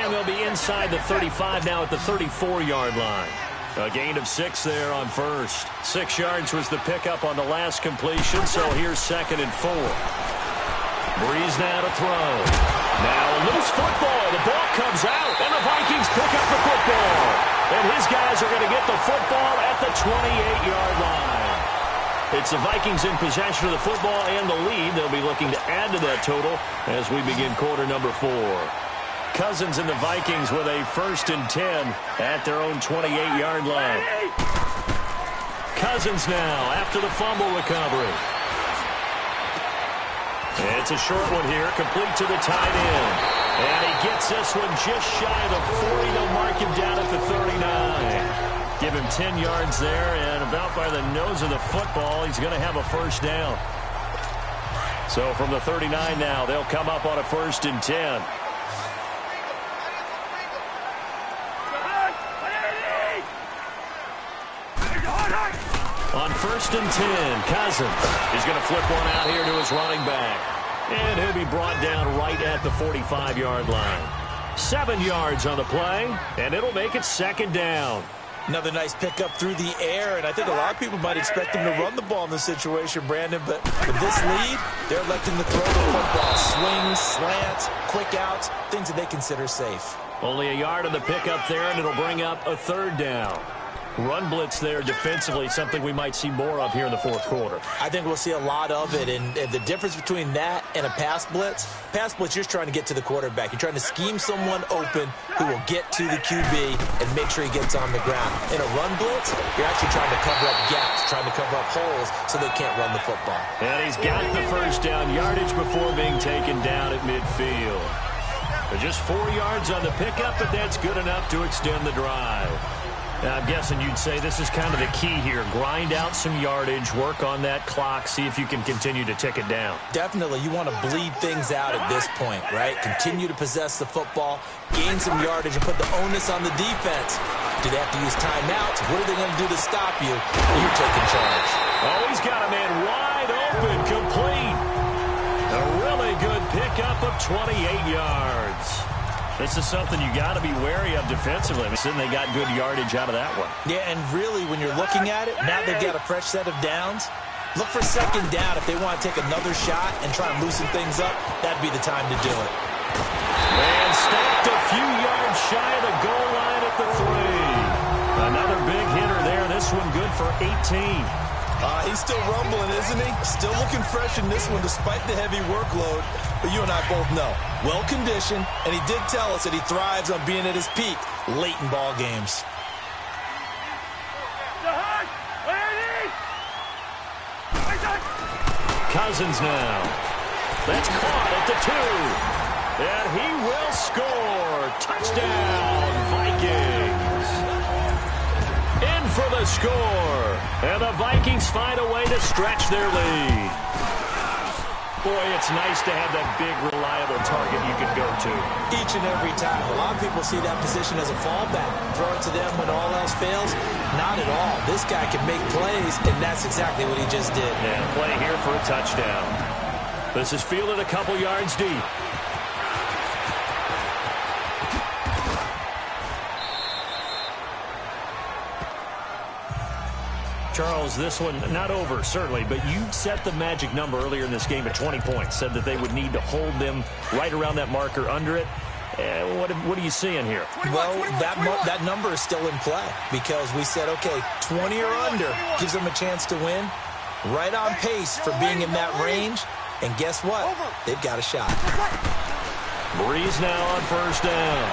[SPEAKER 4] And they'll be inside the 35 now at the 34-yard line. A gain of 6 there on 1st. 6 yards was the pickup on the last completion, so here's 2nd and 4. Breeze now to throw. Now a loose football. The ball comes out, and the Vikings pick up the football. And his guys are going to get the football at the 28-yard line. It's the Vikings in possession of the football and the lead. They'll be looking to add to that total as we begin quarter number 4. Cousins and the Vikings with a 1st and 10 at their own 28-yard line. Cousins now after the fumble recovery. It's a short one here, complete to the tight end. And he gets this one just shy of the 40. They'll mark him down at the 39. Give him 10 yards there, and about by the nose of the football, he's going to have a first down. So from the 39 now, they'll come up on a 1st and 10. On 1st and 10, Cousins is going to flip one out here to his running back. And he'll be brought down right at the 45-yard line. 7 yards on the play, and it'll make it 2nd down.
[SPEAKER 5] Another nice pickup through the air, and I think a lot of people might expect him to run the ball in this situation, Brandon, but with this lead, they're electing to throw the football. Swings, slants, quick outs, things that they consider safe.
[SPEAKER 4] Only a yard on the pickup there, and it'll bring up a 3rd down. Run blitz there defensively, something we might see more of here in the 4th quarter.
[SPEAKER 5] I think we'll see a lot of it, and the difference between that and a pass blitz, you're just trying to get to the quarterback. You're trying to scheme someone open who will get to the QB and make sure he gets on the ground. In a run blitz, you're actually trying to cover up gaps, trying to cover up holes so they can't run the football.
[SPEAKER 4] And he's got the 1st down yardage before being taken down at midfield. Just 4 yards on the pickup, but that's good enough to extend the drive. Now, I'm guessing you'd say this is kind of the key here. Grind out some yardage, work on that clock, see if you can continue to tick it down.
[SPEAKER 5] Definitely. You want to bleed things out at this point, right? Continue to possess the football, gain some yardage, and put the onus on the defense. Do they have to use timeouts? What are they going to do to stop you? You're taking charge.
[SPEAKER 4] Oh, he's got a man wide open, complete. A really good pickup of 28 yards. This is something you got to be wary of defensively. They got good yardage out of that one.
[SPEAKER 5] Yeah, and really, when you're looking at it, now they've got a fresh set of downs. Look for 2nd down if they want to take another shot and try and loosen things up. That'd be the time to do it.
[SPEAKER 4] And stacked a few yards shy of the goal line at the 3. Another big hitter there. This one good for 18.
[SPEAKER 5] He's still rumbling, isn't he? Still looking fresh in this one despite the heavy workload. But you and I both know, well-conditioned, and he did tell us that he thrives on being at his peak late in ball games.
[SPEAKER 4] Cousins now. That's caught at the 2. And he will score. Touchdown, Vikings. In for the score. And the Vikings find a way to stretch their lead. Boy, it's nice to have that big, reliable target you can go to.
[SPEAKER 5] Each and every time. A lot of people see that position as a fallback. Throw it to them when all else fails. Not at all. This guy can make plays, and that's exactly what he just did.
[SPEAKER 4] Yeah, play here for a touchdown. This is fielded a couple yards deep. Charles, this one not over, certainly, but you set the magic number earlier in this game at 20 points, said that they would need to hold them right around that marker under it. What are you seeing here?
[SPEAKER 5] Well, that number is still in play because we said, okay, 20 or under gives them a chance to win. Right on pace for being in that range. And guess what? They've got a shot.
[SPEAKER 4] Breeze now on 1st down.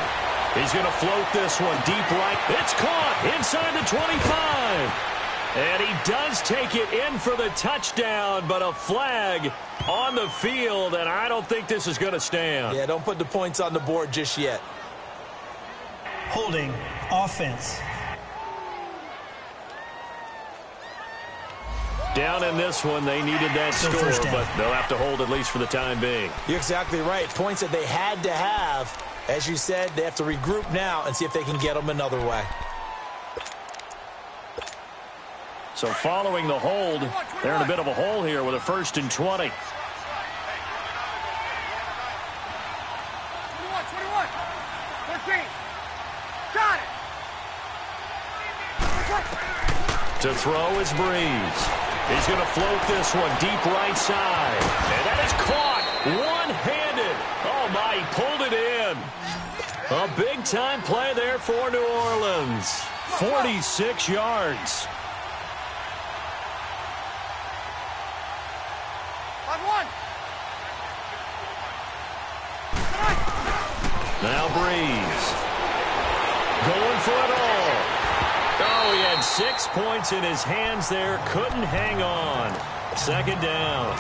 [SPEAKER 4] He's going to float this one deep right. It's caught inside the 25. And he does take it in for the touchdown, but a flag on the field, and I don't think this is going to stand.
[SPEAKER 5] Yeah, don't put the points on the board just yet.
[SPEAKER 6] Holding offense.
[SPEAKER 4] Down in this one, they needed that score, but they'll have to hold at least for the time being.
[SPEAKER 5] You're exactly right. Points that they had to have. As you said, they have to regroup now and see if they can get them another way.
[SPEAKER 4] So following the hold, they're in a bit of a hole here with a 1st and 20.
[SPEAKER 2] 21, got it.
[SPEAKER 4] To throw is Breeze. He's going to float this one deep right side. And that is caught one-handed. Oh, my, he pulled it in. A big-time play there for New Orleans. 46 yards. Now Breeze. Going for it all. Oh, he had 6 points in his hands there. Couldn't hang on. Second down.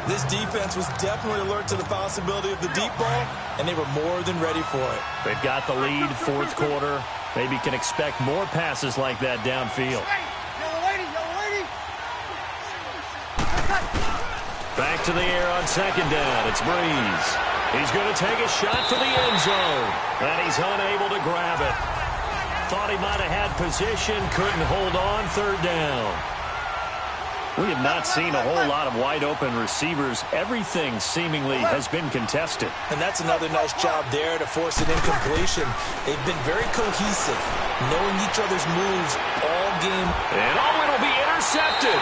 [SPEAKER 5] This defense was definitely alert to the possibility of the deep ball, and they were more than ready for it.
[SPEAKER 4] They've got the lead, fourth quarter. Maybe can expect more passes like that downfield. Back to the air on second down. It's Breeze. He's going to take a shot for the end zone, and he's unable to grab it. Thought he might have had position, couldn't hold on, third down. We have not seen a whole lot of wide-open receivers. Everything seemingly has been contested.
[SPEAKER 5] And that's another nice job there to force an incompletion. They've been very cohesive, knowing each other's moves all game.
[SPEAKER 4] And it'll be intercepted.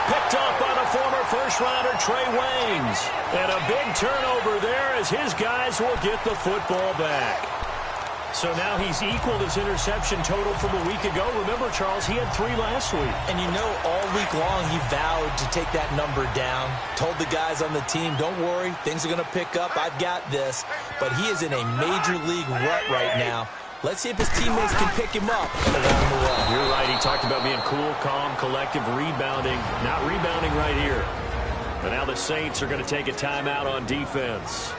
[SPEAKER 4] Picked off by the former first-rounder Trey Waynes. And a big turnover there as his guys will get the football back. So now he's equaled his interception total from a week ago. Remember, Charles, he had 3 last week.
[SPEAKER 5] And you know, all week long he vowed to take that number down. Told the guys on the team, don't worry, things are going to pick up. I've got this. But he is in a major league rut right now. Let's see if his teammates can pick him up along the way.
[SPEAKER 4] You're right. He talked about being cool, calm, collective, rebounding. Not rebounding right here. But now the Saints are going to take a timeout on defense.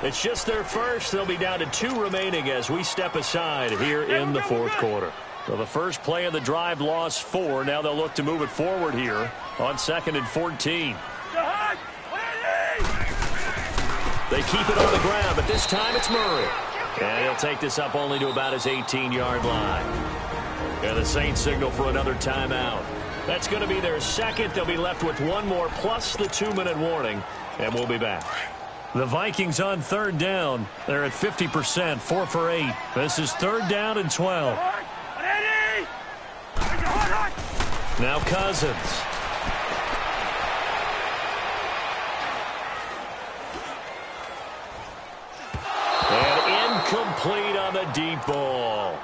[SPEAKER 4] It's just their first. They'll be down to 2 remaining as we step aside here in the fourth quarter. So the first play of the drive lost 4. Now they'll look to move it forward here on 2nd and 14. They keep it on the ground, but this time it's Murray. And he'll take this up only to about his 18-yard line. And the Saints signal for another timeout. That's going to be their second. They'll be left with 1 more plus the 2-minute warning, and we'll be back. The Vikings on third down. They're at 50%, 4 for 8. This is third down and 12. Now Cousins. And incomplete on the deep ball.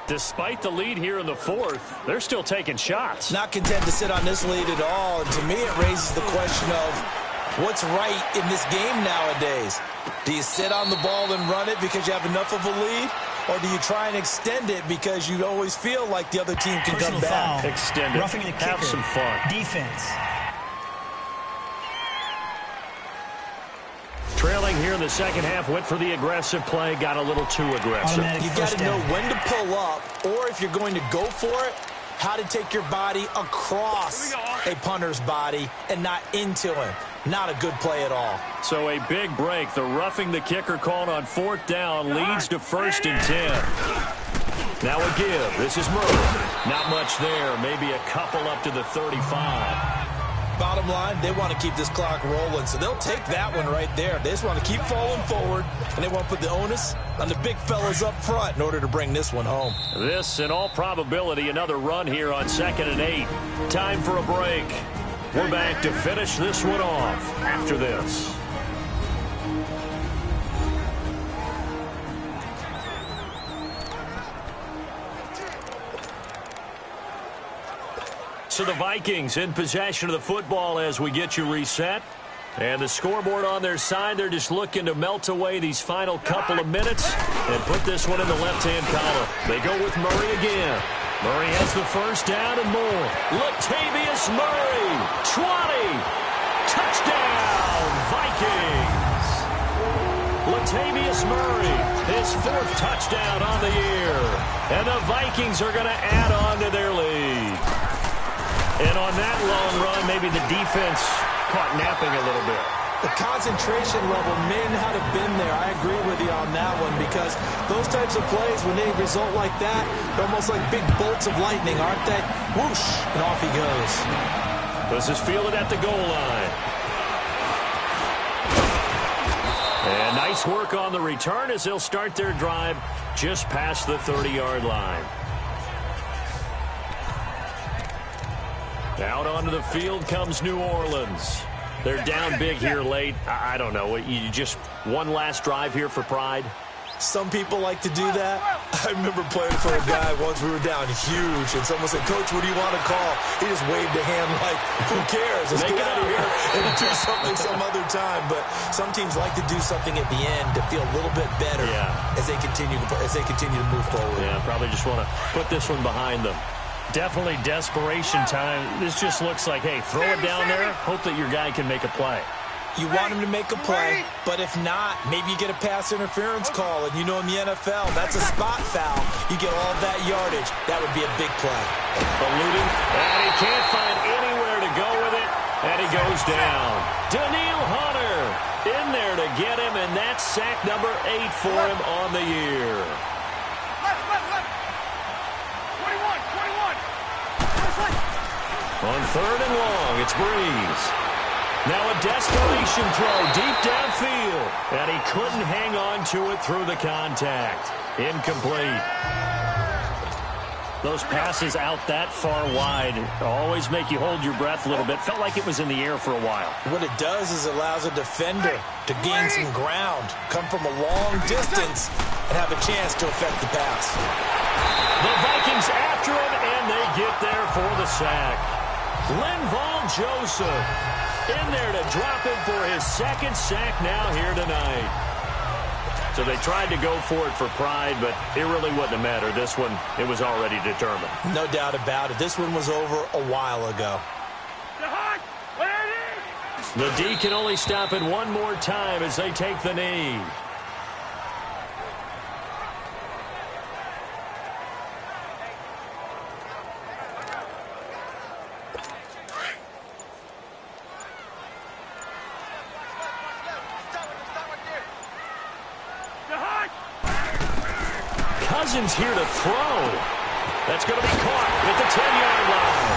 [SPEAKER 4] Despite the lead here in the fourth, they're still taking shots.
[SPEAKER 5] Not content to sit on this lead at all. And to me, it raises the question of what's right in this game nowadays. Do you sit on the ball and run it because you have enough of a lead? Or do you try and extend it because you always feel like the other team can come back?
[SPEAKER 6] Foul.
[SPEAKER 4] Extend it.
[SPEAKER 6] Roughing the kicker.
[SPEAKER 4] Have some fun.
[SPEAKER 6] Defense.
[SPEAKER 4] Trailing here in the second half, went for the aggressive play, got a little too aggressive.
[SPEAKER 5] You've got to know when to pull up, or if you're going to go for it, how to take your body across a punter's body and not into him. Not a good play at all.
[SPEAKER 4] So a big break. The roughing the kicker called on fourth down leads to 1st and 10. Now a give. This is Murray. Not much there. Maybe a couple up to the 35.
[SPEAKER 5] Bottom line, they want to keep this clock rolling, so they'll take that one right there. They just want to keep falling forward, and they want to put the onus on the big fellas up front in order to bring this one home.
[SPEAKER 4] This, in all probability, another run here on 2nd and 8. Time for a break. We're back to finish this one off after this. So the Vikings in possession of the football as we get you reset. And the scoreboard on their side, they're just looking to melt away these final couple of minutes and put this one in the left-hand column. They go with Murray again. Murray has the first down and more. Latavius Murray, 20. Touchdown, Vikings. Latavius Murray, his 4th touchdown on the year. And the Vikings are going to add on to their lead. And on that long run, maybe the defense caught napping a little bit.
[SPEAKER 5] The concentration level may not have been there. I agree with you on that one because those types of plays, when they result like that, they're almost like big bolts of lightning, aren't they? Whoosh, and off he goes.
[SPEAKER 4] This is fielded at the goal line. And nice work on the return as they'll start their drive just past the 30-yard line. Out onto the field comes New Orleans. They're down big here late. I don't know. You just one last drive here for pride?
[SPEAKER 5] Some people like to do that. I remember playing for a guy once. We were down huge, and someone said, "Coach, what do you want to call?" He just waved a hand like, "Who cares? Let's get out of here and do something some other time." But some teams like to do something at the end to feel a little bit better as they continue to move forward.
[SPEAKER 4] Yeah, probably just want to put this one behind them. Definitely desperation time. This just looks like, hey, throw it down there, hope that your guy can make a play.
[SPEAKER 5] You want him to make a play, but if not, maybe you get a pass interference call, and you know in the NFL, that's a spot foul. You get all that yardage. That would be a big play.
[SPEAKER 4] Eluding, and he can't find anywhere to go with it, and he goes down. Daniil Hunter in there to get him, and that's sack number 8 for him on the year.
[SPEAKER 2] Left. 21.
[SPEAKER 4] On 3rd and long, it's Breeze. Now a desperation throw deep downfield, and he couldn't hang on to it through the contact. Incomplete. Those passes out that far wide always make you hold your breath a little bit. Felt like it was in the air for a while.
[SPEAKER 5] What it does is it allows a defender to gain some ground, come from a long distance, and have a chance to affect the pass.
[SPEAKER 4] The Vikings after him, and they get there for the sack. Linval Joseph in there to drop him for his 2nd sack now here tonight. So they tried to go for it for pride, but it really wouldn't have mattered. This one, it was already determined.
[SPEAKER 5] No doubt about it. This one was over a while ago.
[SPEAKER 4] The D can only stop it one more time as they take the knee. Cousins here to throw. That's going to be caught at the 10-yard line.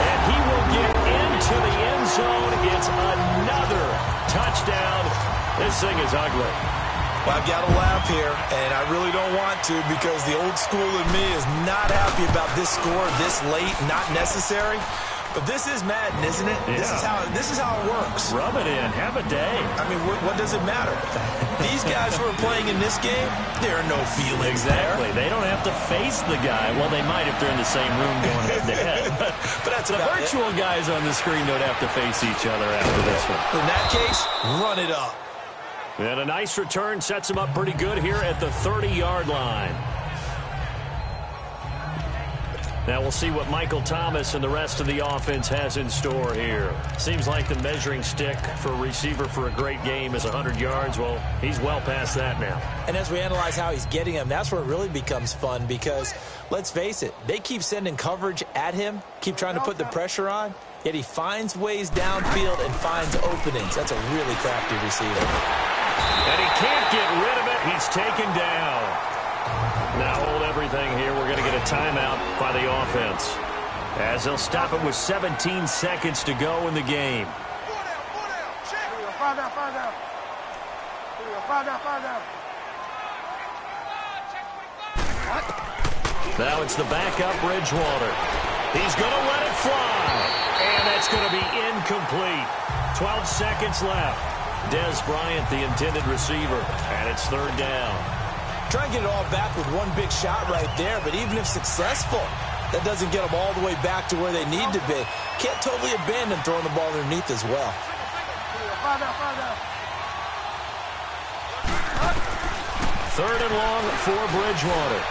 [SPEAKER 4] And he will get into the end zone. It's another touchdown. This thing is ugly.
[SPEAKER 5] Well, I've got to laugh here, and I really don't want to because the old school in me is not happy about this score this late, not necessary. But this is Madden, isn't it?
[SPEAKER 4] Yeah.
[SPEAKER 5] This is how it works.
[SPEAKER 4] Rub it in. Have a day.
[SPEAKER 5] I mean, what does it matter? These guys who are playing in this game, there are no feelings
[SPEAKER 4] exactly. They don't have to face the guy. Well, they might if they're in the same room going head-to-head. But that's the virtual guys on the screen don't have to face each other after this one.
[SPEAKER 5] In that case, run it up.
[SPEAKER 4] And a nice return sets him up pretty good here at the 30-yard line. Now we'll see what Michael Thomas and the rest of the offense has in store here. Seems like the measuring stick for a receiver for a great game is 100 yards. Well, he's well past that now.
[SPEAKER 5] And as we analyze how he's getting them, that's where it really becomes fun because, let's face it, they keep sending coverage at him, keep trying to put the pressure on, yet he finds ways downfield and finds openings. That's a really crafty receiver.
[SPEAKER 4] And he can't get rid of it. He's taken down. Now hold everything here. We're going to get a timeout by the offense as they'll stop it with 17 seconds to go in the game. Now it's the backup Bridgewater. He's going to let it fly. And that's going to be incomplete. 12 seconds left. Dez Bryant, the intended receiver. And it's 3rd down.
[SPEAKER 5] Try and get it all back with one big shot right there, but even if successful, that doesn't get them all the way back to where they need to be. Can't totally abandon throwing the ball underneath as well.
[SPEAKER 4] 3rd and long for Bridgewater.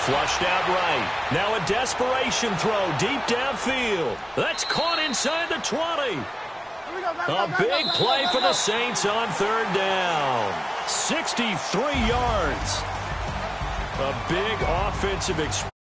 [SPEAKER 4] Flushed out right. Now a desperation throw deep downfield. That's caught inside the 20. A big play for the Saints on 3rd down. 63 yards. A big offensive experience.